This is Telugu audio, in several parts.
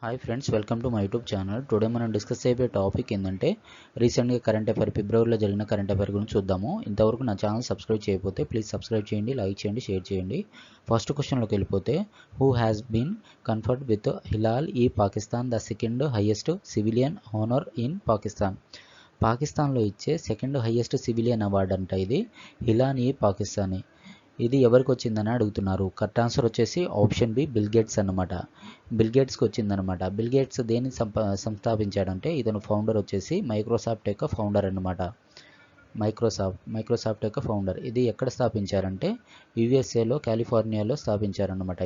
Hi friends, welcome to my YouTube channel. Today మనం డిస్కస్ చేయబోయే టాపిక్ ఏంటంటే రీసెంట్గా కరెంట్ అఫైర్ ఫిబ్రవరిలో జరిగిన కరెంట్ అఫైర్ గురించి చూద్దాము. ఇంతవరకు నా ఛానల్ సబ్స్క్రైబ్ చేయకపోతే ప్లీజ్ సబ్స్క్రైబ్ చేయండి, లైక్ చేయండి, షేర్ చేయండి. ఫస్ట్ క్వశ్చన్లోకి వెళ్ళిపోతే, who has been conferred with Hilal ఈ Pakistan the second highest civilian honour in Pakistan. పాకిస్తాన్లో ఇచ్చే సెకండ్ హైయెస్ట్ సివిలియన్ అవార్డు అంట ఇది, హిలాల్ ఈ పాకిస్తానీ. ఇది ఎవరికి వచ్చిందని అడుగుతున్నారు. కరెక్ట్ ఆన్సర్ వచ్చేసి ఆప్షన్ బి, బిల్ గేట్స్ అన్నమాట. బిల్ గేట్స్కి వచ్చిందనమాట. బిల్ గేట్స్ దేన్ని సంస్థాపించాడంటే, ఇతను ఫౌండర్ వచ్చేసి మైక్రోసాఫ్ట్ యొక్క ఫౌండర్ అన్నమాట. మైక్రోసాఫ్ట్ యొక్క ఫౌండర్. ఇది ఎక్కడ స్థాపించారంటే యుఎస్ఏలో కాలిఫోర్నియాలో స్థాపించారన్నమాట.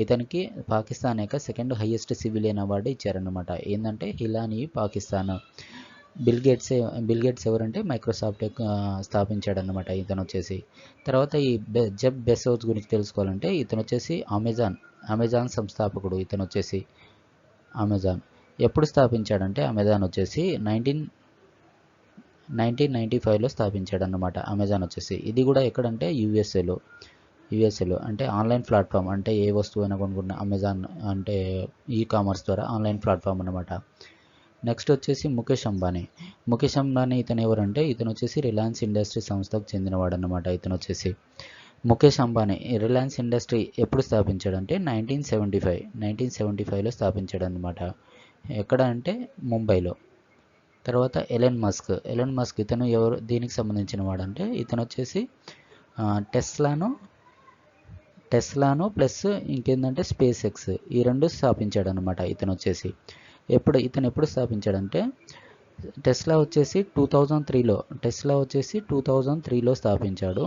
ఇతనికి పాకిస్తాన్ యొక్క సెకండ్ హైయెస్ట్ సివిలియన్ అవార్డు ఇచ్చారన్నమాట. ఏంటంటే హిలాల్ ఈ పాకిస్తాన్. బిల్ గేట్స్ ఎవరంటే మైక్రోసాఫ్ట్ స్థాపించాడనమాట ఇతను వచ్చేసి. తర్వాత ఈ జెఫ్ బెజోస్ గురించి తెలుసుకోవాలంటే, ఇతను వచ్చేసి అమెజాన్ సంస్థాపకుడు. ఇతను వచ్చేసి అమెజాన్ ఎప్పుడు స్థాపించాడంటే, అమెజాన్ వచ్చేసి 1995లో స్థాపించాడన్నమాట. అమెజాన్ వచ్చేసి ఇది కూడా ఎక్కడంటే యుఎస్ఏలో అంటే ఆన్లైన్ ప్లాట్ఫామ్. అంటే ఏ వస్తువు అయినా కొనుక్కున్న అమెజాన్ అంటే ఈ కామర్స్ ద్వారా ఆన్లైన్ ప్లాట్ఫామ్ అన్నమాట. నెక్స్ట్ వచ్చేసి ముఖేష్ అంబానీ. ఇతను ఎవరంటే, ఇతను వచ్చేసి రిలయన్స్ ఇండస్ట్రీ సంస్థకు చెందినవాడు అన్నమాట. ఇతను వచ్చేసి ముఖేష్ అంబానీ రిలయన్స్ ఇండస్ట్రీ ఎప్పుడు స్థాపించాడంటే 1975లో స్థాపించాడు అనమాట. ఎక్కడ అంటే ముంబైలో. తర్వాత ఎలన్ మస్క్ ఇతను ఎవరు, దీనికి సంబంధించిన వాడంటే, ఇతను వచ్చేసి టెస్లాను ప్లస్ ఇంకేందంటే స్పేస్ ఎక్స్, ఈ రెండు స్థాపించాడు అనమాట. ఇతను ఎప్పుడు స్థాపించాడంటే, టెస్లా వచ్చేసి 2003లో స్థాపించాడు.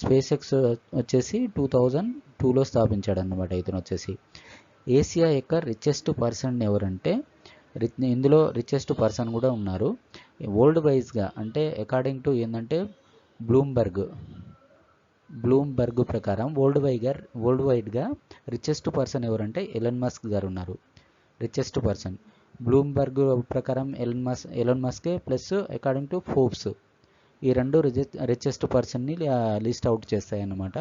స్పేస్ ఎక్స్ వచ్చేసి 2002లో స్థాపించాడు అన్నమాట. ఇతను వచ్చేసి ఏసియా యొక్క రిచెస్ట్ పర్సన్ ఎవరంటే, ఇందులో రిచెస్ట్ పర్సన్ కూడా ఉన్నారు. వరల్డ్ వైజ్గా అంటే అకార్డింగ్ టు ఏంటంటే బ్లూంబర్గ్ ప్రకారం వరల్డ్ వైడ్గా రిచెస్ట్ పర్సన్ ఎవరంటే ఎలన్ మస్క్ గారు ఉన్నారు. రిచెస్ట్ పర్సన్ బ్లూంబర్గ్ ప్రకారం ఎలన్ మస్కే, ప్లస్ అకార్డింగ్ టు ఫోర్బ్స్, ఈ రెండు రిచెస్ట్ పర్సన్ని లిస్ట్ అవుట్ చేస్తాయి అన్నమాట.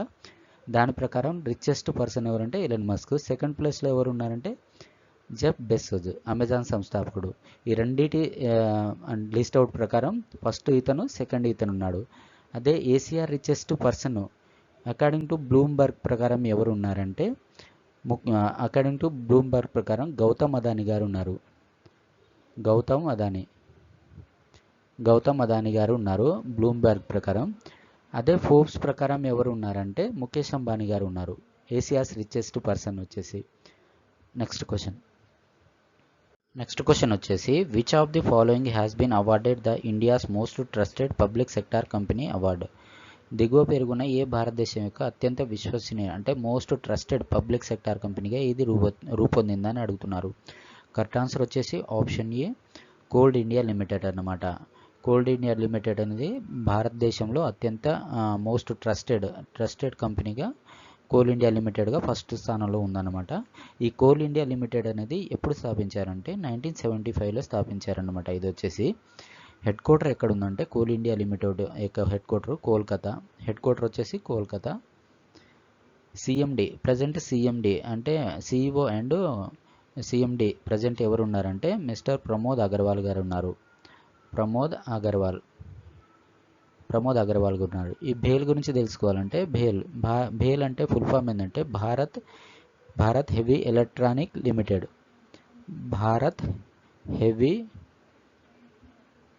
దాని ప్రకారం రిచెస్ట్ పర్సన్ ఎవరంటే ఎలన్ మస్క్. సెకండ్ ప్లేస్లో ఎవరు ఉన్నారంటే జెఫ్ బెజోస్, అమెజాన్ సంస్థాపకుడు. ఈ రెండింటి లిస్ట్ అవుట్ ప్రకారం ఫస్ట్ ఇతను, సెకండ్ ఇతను ఉన్నాడు. అదే Asia richest person according to Bloomberg ప్రకారం ఎవరు ఉన్నారంటే, గౌతమ్ అదానీ గారు ఉన్నారు. గౌతమ్ అదానీ గారు ఉన్నారు బ్లూంబర్గ్ ప్రకారం. అదే ఫోర్బ్స్ ప్రకారం ఎవరు ఉన్నారంటే ముఖేష్ అంబానీ గారు ఉన్నారు, ఏసియాస్ రిచెస్ట్ పర్సన్ వచ్చేసి. నెక్స్ట్ క్వశ్చన్ వచ్చేసి, which of the following has been awarded the India's most trusted public sector company award. దిగువ పేర్కొన్న ఏ భారతదేశం యొక్క అత్యంత విశ్వసనీయ అంటే మోస్ట్ ట్రస్టెడ్ పబ్లిక్ సెక్టార్ కంపెనీగా ఇది రూపొందిందని అడుగుతున్నారు. కరెక్ట్ ఆన్సర్ వచ్చేసి option A, coal India limited అన్నమాట. కోల్ ఇండియా లిమిటెడ్ అనేది భారతదేశంలో అత్యంత మోస్ట్ ట్రస్టెడ్ కంపెనీగా కోల్ ఇండియా లిమిటెడ్గా ఫస్ట్ స్థానంలో ఉందన్నమాట. ఈ కోల్ ఇండియా లిమిటెడ్ అనేది ఎప్పుడు స్థాపించారంటే 1975లో స్థాపించారన్నమాట. ఇది వచ్చేసి హెడ్ క్వార్టర్ ఎక్కడ ఉందంటే, కోల్ ఇండియా లిమిటెడ్ యొక్క హెడ్ క్వార్టర్ వచ్చేసి కోల్కతా. సిఎండి అంటే సిఇఓ అండ్ సిఎండి ప్రజెంట్ ఎవరు ఉన్నారంటే మిస్టర్ ప్రమోద్ అగర్వాల్ గారు ఉన్నారు. ప్రమోద్ అగర్వాల్ గారు ఉన్నారు. ఈ భేల్ గురించి తెలుసుకోవాలంటే, భేల్ అంటే ఫుల్ ఫామ్ ఏంటంటే Bharat heavy electronic limited. Bharat heavy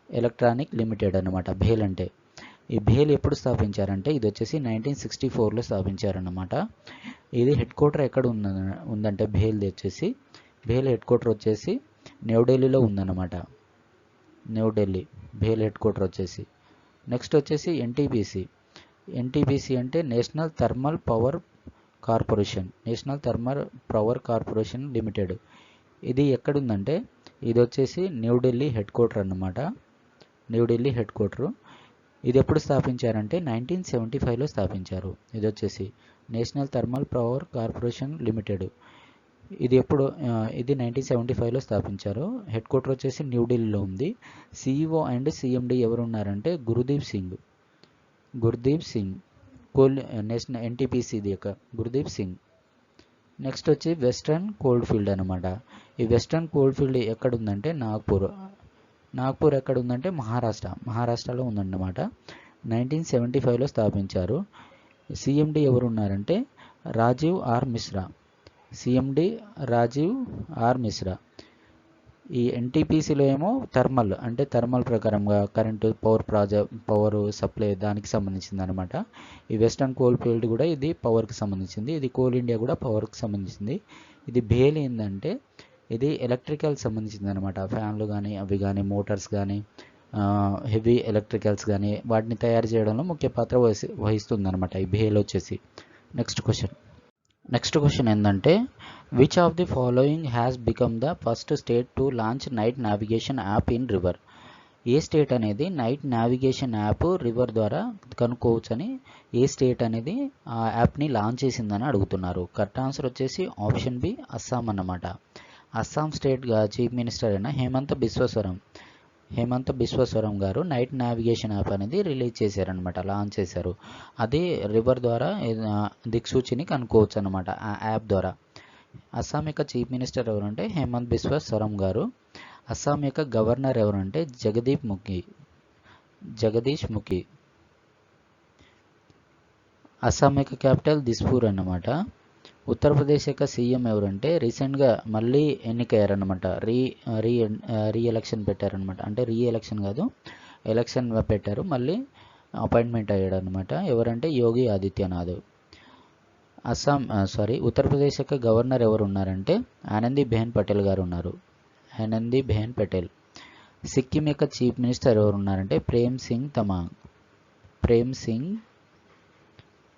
electronic limited అనమాట భేల్ అంటే. ఈ భేల్ ఎప్పుడు స్థాపించారంటే, ఇది వచ్చేసి 1964లో స్థాపించారన్నమాట. ఇది హెడ్ క్వార్టర్ ఎక్కడ ఉందంటే భేల్ హెడ్ క్వార్టర్ వచ్చేసి న్యూఢిల్లీలో ఉందన్నమాట. భేల్ హెడ్ క్వార్టర్ వచ్చేసి. నెక్స్ట్ వచ్చేసి ఎన్టీపీసీ అంటే national thermal power corporation limited. ఇది ఎక్కడుందంటే, ఇది వచ్చేసి న్యూఢిల్లీ హెడ్ క్వార్టర్ అన్నమాట. ఇది ఎప్పుడు స్థాపించారంటే 1975లో స్థాపించారు. ఇది వచ్చేసి national thermal power corporation limited. ఇది 1975లో స్థాపించారు. హెడ్ క్వార్టర్ వచ్చేసి న్యూఢిల్లీలో ఉంది. సిఇఓ అండ్ సిఎండి ఎవరు ఉన్నారంటే గుర్దీప్ సింగ్. నేషనల్ ఎన్టీపీసీ యొక్క గుర్దీప్ సింగ్. నెక్స్ట్ వచ్చి వెస్ట్రన్ కోల్డ్ ఫీల్డ్ అనమాట. ఈ వెస్టర్న్ కోల్ఫీల్డ్ ఎక్కడుందంటే నాగ్పూర్ ఎక్కడుందంటే మహారాష్ట్రలో ఉందన్నమాట. 1975లో స్థాపించారు. సిఎండి ఎవరు ఉన్నారంటే Rajiv R Mishra. CMD Rajiv R Mishra. ఈ ఎన్టీపీసీలో ఏమో థర్మల్ ప్రకారంగా కరెంటు పవర్ సప్లై దానికి సంబంధించింది అనమాట. ఈ వెస్టర్న్ కోల్ ఫీల్డ్ కూడా ఇది పవర్కి సంబంధించింది. ఇది కోల్ ఇండియా కూడా పవర్కి సంబంధించింది. ఇది బేల్ ఏంటంటే ఇది ఎలక్ట్రికల్ సంబంధించింది అనమాట. ఫ్యాన్లు కానీ అవి కానీ మోటార్స్ కానీ హెవీ ఎలక్ట్రికల్స్ కానీ వాటిని తయారు చేయడంలో ముఖ్య పాత్ర వహిస్తుంది అనమాట ఈ బేల్ వచ్చేసి. నెక్స్ట్ క్వశ్చన్ ఏంటంటే which of the following has become the first state to launch night navigation app in river. A state అనేది నైట్ నావిగేషన్ యాప్ రివర్ ద్వారా కనుక్కోవచ్చని ఏ స్టేట్ అనేది ఆ యాప్ని లాంచ్ చేసిందని అడుగుతున్నారు. కరెక్ట్ ఆన్సర్ వచ్చేసి ఆప్షన్ బి అస్సాం అన్నమాట. అస్సాం స్టేట్ చీఫ్ మినిస్టర్ అయిన హేమంత్ బిశ్వస్వరం గారు నైట్ నావిగేషన్ యాప్ అనేది రిలీజ్ చేశారనమాట, లాంచ్ చేశారు. అది రివర్ ద్వారా దిక్సూచిని కనుక్కోవచ్చు అనమాట ఆ యాప్ ద్వారా. అస్సాం యొక్క చీఫ్ మినిస్టర్ ఎవరంటే హేమంత్ బిశ్వస్వరం గారు. అస్సాం యొక్క గవర్నర్ ఎవరంటే జగదీష్ ముఖి. అస్సాం యొక్క క్యాపిటల్ దిస్పూర్ అన్నమాట. ఉత్తరప్రదేశ్ యొక్క సీఎం ఎవరంటే రీసెంట్గా మళ్ళీ ఎన్నికయ్యారనమాట. రీ ఎలక్షన్ పెట్టారనమాట. అంటే ఎలక్షన్ కాదు, ఎలక్షన్ పెట్టారు, మళ్ళీ అపాయింట్మెంట్ అయ్యాడు అనమాట. ఎవరంటే యోగి ఆదిత్యనాథ్. ఉత్తరప్రదేశ్ యొక్క గవర్నర్ ఎవరు ఉన్నారంటే ఆనందీబెన్ పటేల్ గారు ఉన్నారు. ఆనందీబెన్ పటేల్. సిక్కిం యొక్క చీఫ్ మినిస్టర్ ఎవరు ఉన్నారంటే ప్రేమ్ సింగ్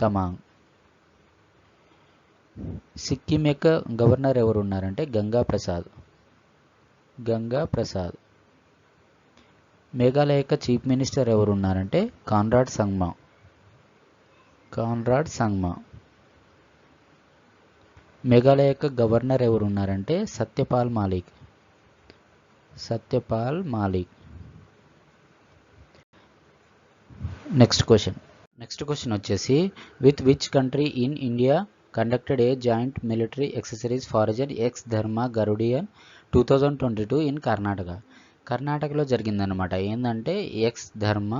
తమాంగ్. సిక్కిం యొక్క గవర్నర్ ఎవరు ఉన్నారంటే గంగా ప్రసాద్. మేఘాలయ యొక్క చీఫ్ మినిస్టర్ ఎవరు ఉన్నారంటే కాన్రాడ్ సంగ్మా. మేఘాలయ యొక్క గవర్నర్ ఎవరు ఉన్నారంటే సత్యపాల్ మాలిక్. నెక్స్ట్ క్వశ్చన్ వచ్చేసి with which country in India conducted a joint military exercise for X Dharma Garudian 2022 in కర్ణాటకలో జరిగిందనమాట. ఏంటంటే ఎక్స్ ధర్మ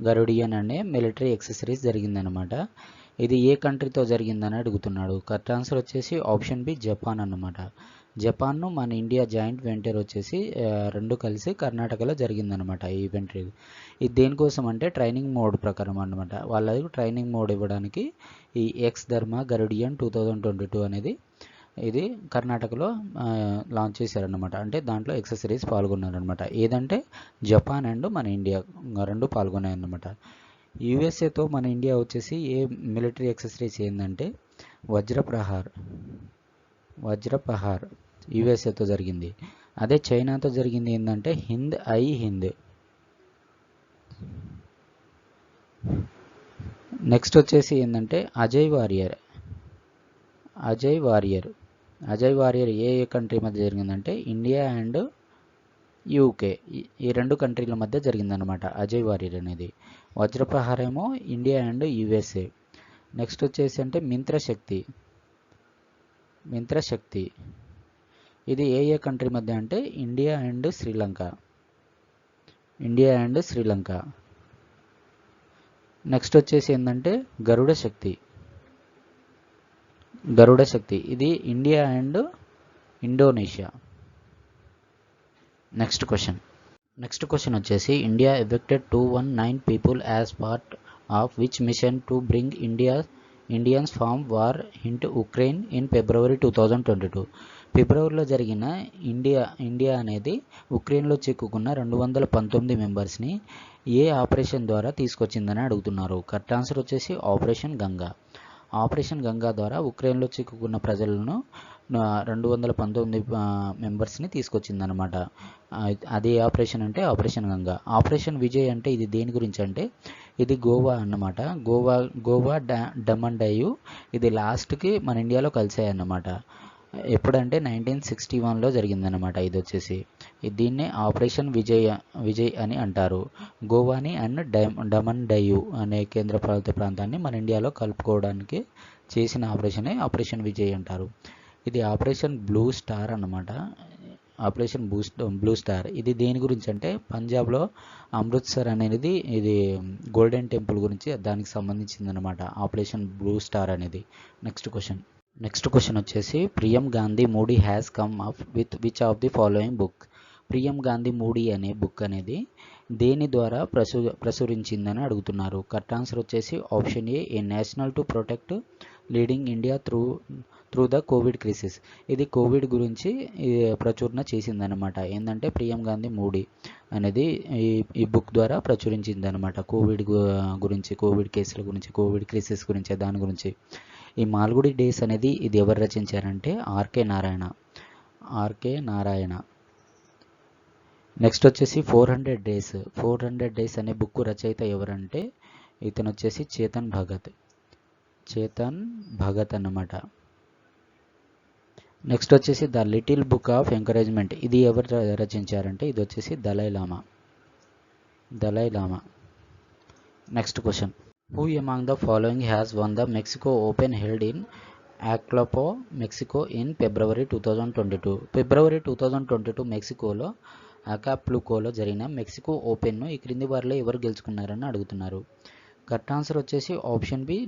గరుడియన్ అనే మిలిటరీ ఎక్సర్సైజ్ జరిగిందనమాట. ఇది ఏ కంట్రీతో జరిగిందని అడుగుతున్నాడు. కరెక్ట్ ఆన్సర్ వచ్చేసి ఆప్షన్ బి జపాన్ అన్నమాట. జపాన్ను మన ఇండియా జాయింట్ వెంచర్ వచ్చేసి రెండు కలిసి కర్ణాటకలో జరిగిందనమాట ఈ ఈవెంట్. ఇది దేనికోసం అంటే ట్రైనింగ్ మోడ్ ప్రకారం అనమాట. వాళ్ళకి ట్రైనింగ్ మోడ్ ఇవ్వడానికి ఈ ఎక్స్ ధర్మ గరుడియన్ 2022 అనేది ఇది కర్ణాటకలో లాంచ్ చేశారనమాట. అంటే దాంట్లో ఎక్సర్సైజ్ పాల్గొన్నారనమాట. ఏదంటే జపాన్ అండ్ మన ఇండియా రెండు పాల్గొన్నాయన్నమాట. యుఎస్ఏతో మన ఇండియా వచ్చేసి ఏ మిలిటరీ ఎక్సర్సైజ్ ఏంటంటే వజ్రపహార్ యుఎస్ఏతో జరిగింది. అదే చైనాతో జరిగింది ఏంటంటే హింద్. నెక్స్ట్ వచ్చేసి ఏంటంటే అజయ్ వారియర్ ఏ కంట్రీ మధ్య జరిగిందంటే ఇండియా అండ్ యూకే ఈ రెండు కంట్రీల మధ్య జరిగిందనమాట అజయ్ వారియర్ అనేది. వజ్రప్రహార్ ఏమో ఇండియా అండ్ యుఎస్ఏ. నెక్స్ట్ వచ్చేసి అంటే మింత్రశక్తి ఇది ఏ కంట్రీ మధ్య అంటే ఇండియా అండ్ శ్రీలంక. నెక్స్ట్ వచ్చేసి ఏంటంటే గరుడ శక్తి ఇది India and Indonesia. Next question వచ్చేసి India evicted 219 people as part of which mission to bring Indians from war into Ukraine in February 2022. ఫిబ్రవరిలో జరిగిన ఇండియా అనేది ఉక్రెయిన్లో చిక్కుకున్న 219 మెంబర్స్ని ఏ ఆపరేషన్ ద్వారా తీసుకొచ్చిందని అడుగుతున్నారు. కరెక్ట్ ఆన్సర్ వచ్చేసి ఆపరేషన్ గంగా ద్వారా ఉక్రెయిన్లో చిక్కుకున్న ప్రజలను 219 మెంబర్స్ని తీసుకొచ్చిందనమాట. అది ఆపరేషన్ అంటే ఆపరేషన్ గంగా. ఆపరేషన్ విజయ్ అంటే ఇది దేని గురించి అంటే ఇది గోవా అన్నమాట. గోవా డమన్ డయ్యు ఇది లాస్ట్కి మన ఇండియాలో కలిసాయన్నమాట. ఎప్పుడంటే 1961లో జరిగిందనమాట. ఇది వచ్చేసి దీన్నే ఆపరేషన్ విజయ్ అని అంటారు. గోవాని అండ్ డమన్ డయ్యు అనే కేంద్రపాలిత ప్రాంతాన్ని మన ఇండియాలో కలుపుకోవడానికి చేసిన ఆపరేషన్ విజయ్ అంటారు. ఇది ఆపరేషన్ బ్లూ స్టార్ అన్నమాట. Operation blue star. ఇది దేని గురించి అంటే పంజాబ్లో అమృత్సర్ అనేది ఇది గోల్డెన్ టెంపుల్ గురించి దానికి సంబంధించింది అనమాట ఆపరేషన్ బ్లూ స్టార్ అనేది. నెక్స్ట్ క్వశ్చన్ వచ్చేసి ప్రియం Gandhi moody has come up with which of the following book. ప్రియం గాంధీ మూడీ అనే బుక్ అనేది దేని ద్వారా ప్రచురించిందని అడుగుతున్నారు. కరెక్ట్ ఆన్సర్ వచ్చేసి option A national to protect leading India through the Covid crisis. ఇది కోవిడ్ గురించి ప్రచురణ చేసిందనమాట. ఏంటంటే ప్రియం గాంధీ మూడీ అనేది ఈ బుక్ ద్వారా ప్రచురించిందనమాట. కోవిడ్ గురించి, కోవిడ్ కేసుల గురించి, కోవిడ్ క్రైసిస్ గురించి, దాని గురించి. ఈ మాల్గుడి డేస్ అనేది ఇది ఎవరు రచించారంటే ఆర్కే నారాయణ. నెక్స్ట్ వచ్చేసి 400 డేస్ అనే బుక్ రచయిత ఎవరంటే ఇతను వచ్చేసి చేతన్ భగత్ అన్నమాట. నెక్స్ట్ వచ్చేసి the little book of encouragement. ఇది ఎవరు రచించారంటే ఇది వచ్చేసి Dalai Lama. Next question, who among the following has won the Mexico Open held in Acapulco, Mexico in February 2022. February 2022 మెక్సికోలో అకాప్లుకోలో జరిగిన మెక్సికో ఓపెన్ను ఈ క్రింది వారిలో ఎవరు గెలుచుకున్నారని అడుగుతున్నారు. కరెక్ట్ ఆన్సర్ వచ్చేసి ఆప్షన్ బి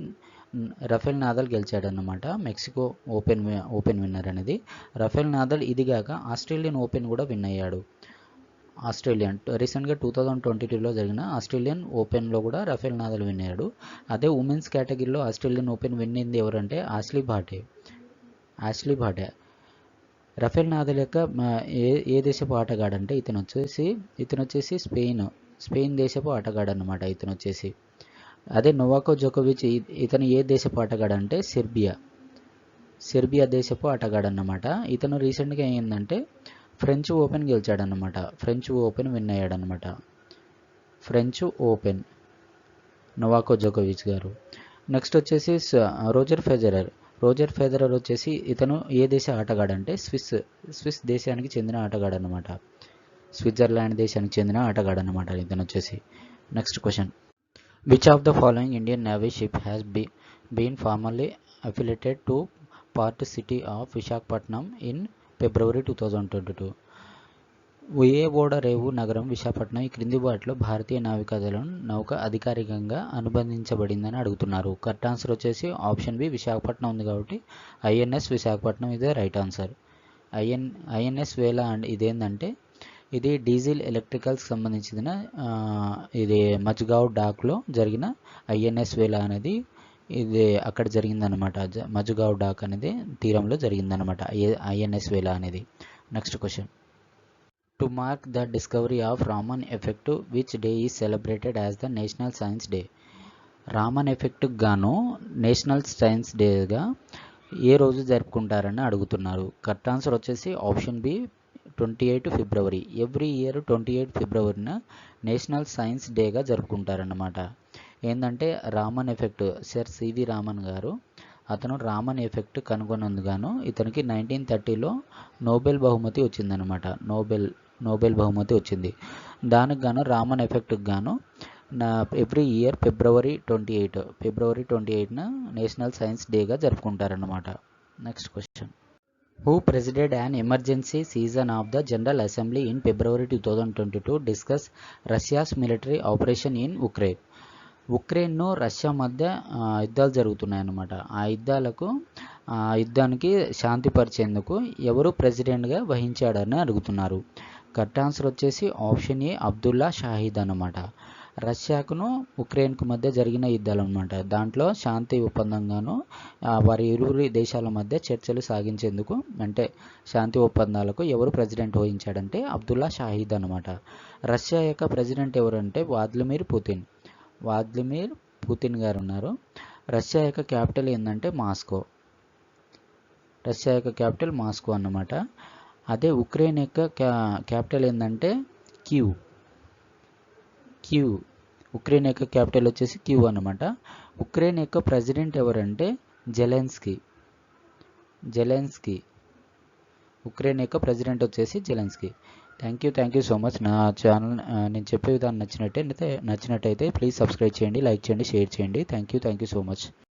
రఫేల్ నాదల్ గెలిచాడన్నమాట. మెక్సికో ఓపెన్ విన్నర్ అనేది రఫేల్ నాదల్. ఇదిగాక ఆస్ట్రేలియన్ ఓపెన్ కూడా విన్ అయ్యాడు. రీసెంట్గా 2022లో జరిగిన ఆస్ట్రేలియన్ ఓపెన్లో కూడా రఫేల్ నాదల్ విన్ అయ్యాడు. అదే ఉమెన్స్ కేటగిరీలో ఆస్ట్రేలియన్ ఓపెన్ విన్నింది ఎవరంటే ఆష్లీ భాటే. రఫేల్ నాదల్ యొక్క ఏ దేశపు ఆటగాడు అంటే ఇతను వచ్చేసి స్పెయిన్ దేశపు ఆటగాడు అన్నమాట. ఇతను వచ్చేసి అదే నోవాకో జోకోవిచ్ ఇతను ఏ దేశపు ఆటగాడు అంటే సెర్బియా దేశపు ఆటగాడు అన్నమాట. ఇతను రీసెంట్గా ఏంటంటే ఫ్రెంచ్ ఓపెన్ గెలిచాడన్నమాట. ఫ్రెంచ్ ఓపెన్ విన్ అయ్యాడనమాట. ఫ్రెంచ్ ఓపెన్ నోవాకో జోకోవిచ్ గారు. నెక్స్ట్ వచ్చేసి రోజర్ ఫెదరర్ వచ్చేసి ఇతను ఏ దేశ ఆటగాడు అంటే స్విస్ దేశానికి చెందిన ఆటగాడు అనమాట. స్విట్జర్లాండ్ దేశానికి చెందిన ఆటగాడు అనమాట ఇతను వచ్చేసి. Next question, which of the following Indian navy ship has been formally affiliated to port city of Visakhapatnam in February 2022. ఏ ఓడరేవు నగరం విశాఖపట్నం ఈ క్రింది వాటిలో భారతీయ నావికాదళం నౌక అధికారికంగా అనుబంధించబడిందని అడుగుతున్నారు. కరెక్ట్ ఆన్సర్ వచ్చేసి ఆప్షన్ బి విశాఖపట్నం ఉంది కాబట్టి ఐఎన్ఎస్ విశాఖపట్నం ఇదే రైట్ ఆన్సర్. ఐఎన్ఎస్ వేల అండ్ ఇదేంటంటే ఇది డీజిల్ ఎలక్ట్రికల్స్ సంబంధించిన ఇది మజ్గావ్ డాక్లో జరిగిన ఐఎన్ఎస్ వేల అనేది ఇది అక్కడ జరిగిందనమాట. మజ్గావ్ డాక్ అనేది తీరంలో జరిగిందనమాట ఐఎన్ఎస్ వేల అనేది. Next question, to mark the discovery of Raman effect which day is celebrated as the national science day. Raman effect గాను నేషనల్ సైన్స్ డేగా ఏ రోజు జరుపుకుంటారని అడుగుతున్నారు. కరెక్ట్ ఆన్సర్ వచ్చేసి option B 28 February. Every year 28 ఫిబ్రవరిన నేషనల్ సైన్స్ డేగా జరుపుకుంటారన్నమాట. ఏంటంటే Raman effect sir C V Raman గారు అతను రామన్ ఎఫెక్ట్ కనుగొన్నందుకు ఇతనికి 1930లో నోబెల్ బహుమతి వచ్చిందనమాట. నోబెల్ బహుమతి వచ్చింది. దానికి గాను రామన్ ఎఫెక్ట్కి గాను ఎవ్రీ ఇయర్ ఫిబ్రవరి 28న నేషనల్ సైన్స్ డేగా జరుపుకుంటారన్నమాట. Next question, who presided an emergency session of the general assembly in February 2022 discuss Russia's military operation in ఉక్రెయిన్ను రష్యా మధ్య యుద్ధాలు జరుగుతున్నాయన్నమాట. ఆ యుద్ధానికి శాంతిపరిచేందుకు ఎవరు ప్రెసిడెంట్గా వహించాడని అడుగుతున్నారు. కరెక్ట్ ఆన్సర్ వచ్చేసి ఆప్షన్ ఏ అబ్దుల్లా షాహిద్ అన్నమాట. రష్యాకును ఉక్రెయిన్కు మధ్య జరిగిన యుద్ధాలు అనమాట. దాంట్లో శాంతి ఒప్పందంగాను వారి ఇరువురి దేశాల మధ్య చర్చలు సాగించేందుకు అంటే శాంతి ఒప్పందాలకు ఎవరు ప్రెసిడెంట్ వహించాడంటే అబ్దుల్లా షాహిద్ అనమాట. రష్యా యొక్క ప్రెసిడెంట్ ఎవరంటే వ్లాదిమిర్ పుతిన్ గారు ఉన్నారు. రష్యా యొక్క క్యాపిటల్ ఏంటంటే మాస్కో అన్నమాట. అదే ఉక్రెయిన్ యొక్క క్యాపిటల్ ఏంటంటే కీవ్. ఉక్రెయిన్ యొక్క క్యాపిటల్ వచ్చేసి కీవ్ అన్నమాట. ఉక్రెయిన్ యొక్క ప్రెసిడెంట్ ఎవరంటే జెలెన్స్కీ. ఉక్రెయిన్ యొక్క ప్రెసిడెంట్ వచ్చేసి Zelensky. Thank you so much. నా ఛానల్ నేను చెప్పే విధానం నచ్చినట్టయితే ప్లీజ్ సబ్స్క్రైబ్ చేయండి, లైక్ చేయండి, షేర్ చేయండి. Thank you so much.